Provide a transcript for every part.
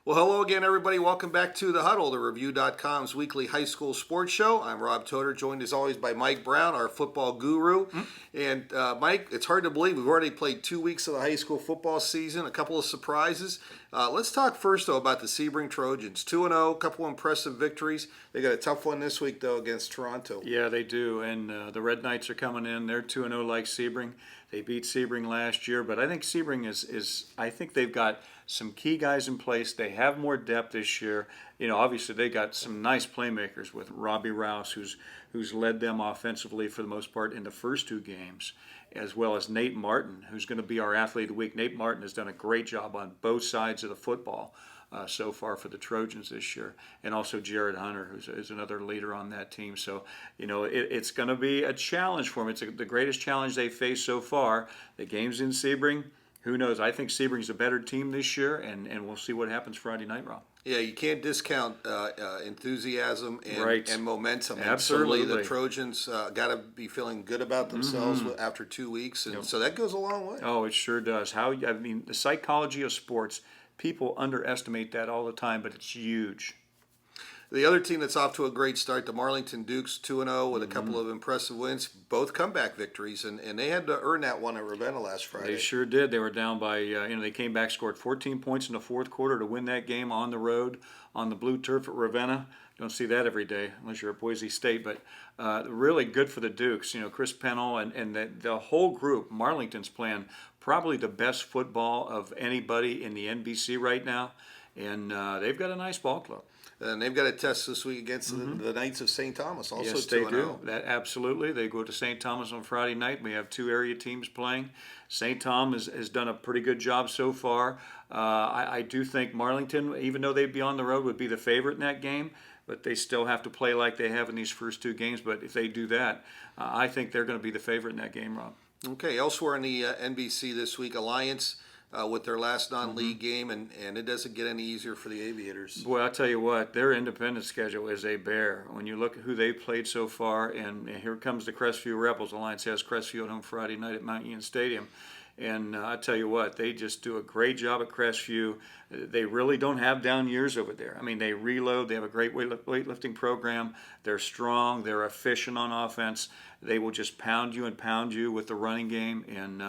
Well, hello again, everybody. Welcome back to the Huddle, the Review.com's weekly high school sports show. I'm Rob Toder, joined as always by Mike Brown, our football guru. And Mike, it's hard to believe we've already played 2 weeks of the high school football season, a couple of surprises. Let's talk first, though, about the Sebring Trojans. 2-0, a couple impressive victories. They got a tough one this week, though, against Toronto. Yeah, they do. And the Red Knights are coming in. They're 2-0 like Sebring. They beat Sebring last year, but I think Sebring I think they've got some key guys in place. They have more depth this year. You know, obviously they got some nice playmakers with Robbie Rouse, who's led them offensively for the most part in the first two games, as well as Nate Martin, who's going to be our athlete of the week. Nate Martin has done a great job on both sides of the football so far for the Trojans this year, and also Jared Hunter, who's another leader on that team. So, you know, it's going to be a challenge for them. It's the greatest challenge they've faced so far. The game's in Sebring. Who knows? I think Sebring's a better team this year, and we'll see what happens Friday night, Rob. Yeah, you can't discount enthusiasm and momentum. And Absolutely. certainly the Trojans got to be feeling good about themselves after 2 weeks, and so that goes a long way. Oh, it sure does. The psychology of sports, people underestimate that all the time, but it's huge. The other team that's off to a great start, the Marlington Dukes, 2-0 with a couple of impressive wins, both comeback victories, and they had to earn that one at Ravenna last Friday. They sure did. They were down by, they came back, scored 14 points in the fourth quarter to win that game on the road on the blue turf at Ravenna. Don't see that every day unless you're at Boise State, but really good for the Dukes. You know, Chris Pennell and the whole group. Marlington's playing probably the best football of anybody in the NBC right now, and they've got a nice ball club. And they've got a test this week against the Knights of St. Thomas, also 2-0. Yes, they do. That absolutely. They go to St. Thomas on Friday night. We have two area teams playing. St. Thomas has done a pretty good job so far. I do think Marlington, even though they'd be on the road, would be the favorite in that game. But they still have to play like they have in these first two games. But if they do that, I think they're going to be the favorite in that game, Rob. Okay, elsewhere in the NBC this week, Alliance with their last non-league game, and it doesn't get any easier for the Aviators. Boy, I'll tell you what, their independent schedule is a bear. When you look at who they've played so far, and here comes the Crestview Rebels. Alliance has Crestview at home Friday night at Mount Union Stadium. And I tell you what, they just do a great job at Crestview. They really don't have down years over there. I mean, they reload. They have a great weightlifting program. They're strong. They're efficient on offense. They will just pound you with the running game. And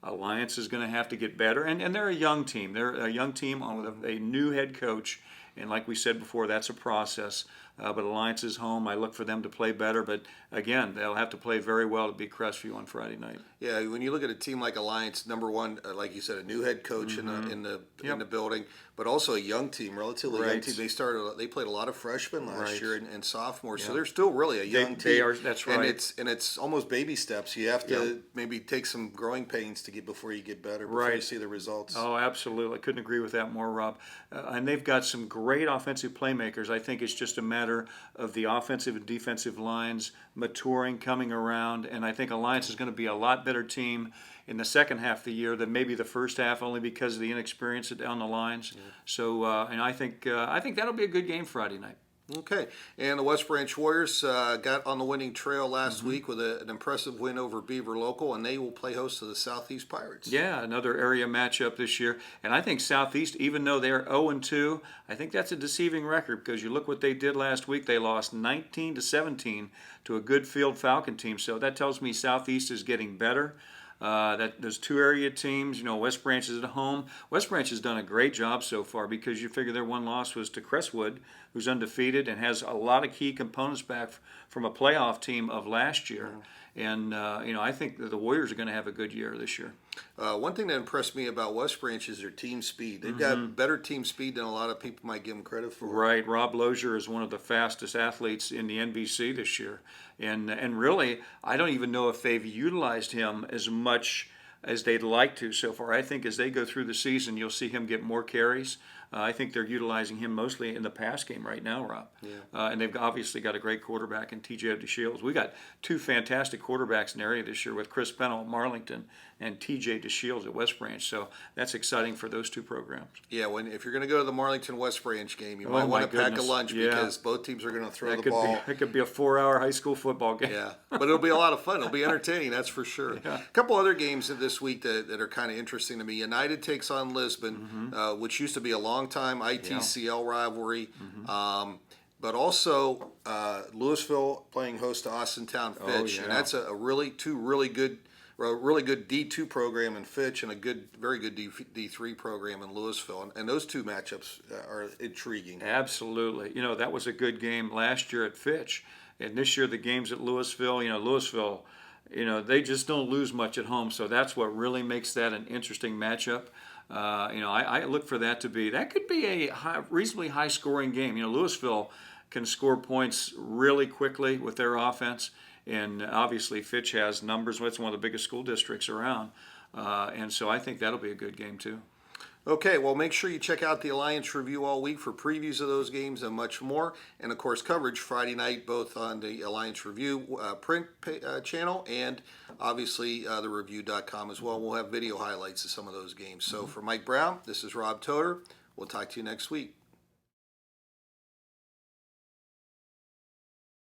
Alliance is going to have to get better. And they're a young team. They're a young team with a new head coach. And like we said before, that's a process. But Alliance is home. I look for them to play better. But again, they'll have to play very well to beat Crestview on Friday night. Yeah, when you look at a team like Alliance, number one, like you said, a new head coach in the building, but also a young team, relatively young team. They played a lot of freshmen last year and sophomores, so they're still really a young team. That's right. And it's almost baby steps. You have to maybe take some growing pains to get before you get better, before you see the results. Oh, absolutely. I couldn't agree with that more, Rob. And they've got some great offensive playmakers. I think it's just a matter of the offensive and defensive lines maturing, coming around, and I think Alliance is going to be a lot better team in the second half of the year than maybe the first half, only because of the inexperience down the lines. Yeah. So, and I think that'll be a good game Friday night. Okay, and the West Branch Warriors got on the winning trail last week with an impressive win over Beaver Local, and they will play host to the Southeast Pirates. Yeah, another area matchup this year. And I think Southeast, even though they're 0-2, I think that's a deceiving record because you look what they did last week. They lost 19-17 to a good Field Falcon team. So that tells me Southeast is getting better. That those two area teams, West Branch is at home. West Branch has done a great job so far because you figure their one loss was to Crestwood, who's undefeated and has a lot of key components back from a playoff team of last year. And, I think that the Warriors are going to have a good year this year. One thing that impressed me about West Branch is their team speed. They've got better team speed than a lot of people might give them credit for. Right. Rob Lozier is one of the fastest athletes in the NBC this year. And really, I don't even know if they've utilized him as much as they'd like to so far. I think as they go through the season, you'll see him get more carries. I think they're utilizing him mostly in the pass game right now, Rob. Yeah. And they've obviously got a great quarterback in TJ DeShields. We got two fantastic quarterbacks in the area this year with Chris Pennell at Marlington and TJ DeShields at West Branch. So that's exciting for those two programs. Yeah, if you're going to go to the Marlington West Branch game, you might want to pack a lunch because both teams are going to throw the ball. It could be a 4-hour high school football game. Yeah, but it'll be a lot of fun. It'll be entertaining, that's for sure. Yeah. A couple other games this this week that are kind of interesting to me. United takes on Lisbon, which used to be a long time ITCL rivalry. But also Louisville playing host to Austintown Fitch, and that's a really good D2 program in Fitch and a very good D3 program in Louisville, and those two matchups are intriguing. Absolutely. That was a good game last year at Fitch, and this year the games at Louisville. Louisville, they just don't lose much at home, so that's what really makes that an interesting matchup. I look for that could be a reasonably high scoring game. Louisville can score points really quickly with their offense, and obviously Fitch has numbers. It's one of the biggest school districts around, and so I think that'll be a good game too. Okay, well, make sure you check out the Alliance Review all week for previews of those games and much more. And, of course, coverage Friday night, both on the Alliance Review print channel and, obviously, the Review.com as well. We'll have video highlights of some of those games. So, for Mike Brown, this is Rob Toder. We'll talk to you next week.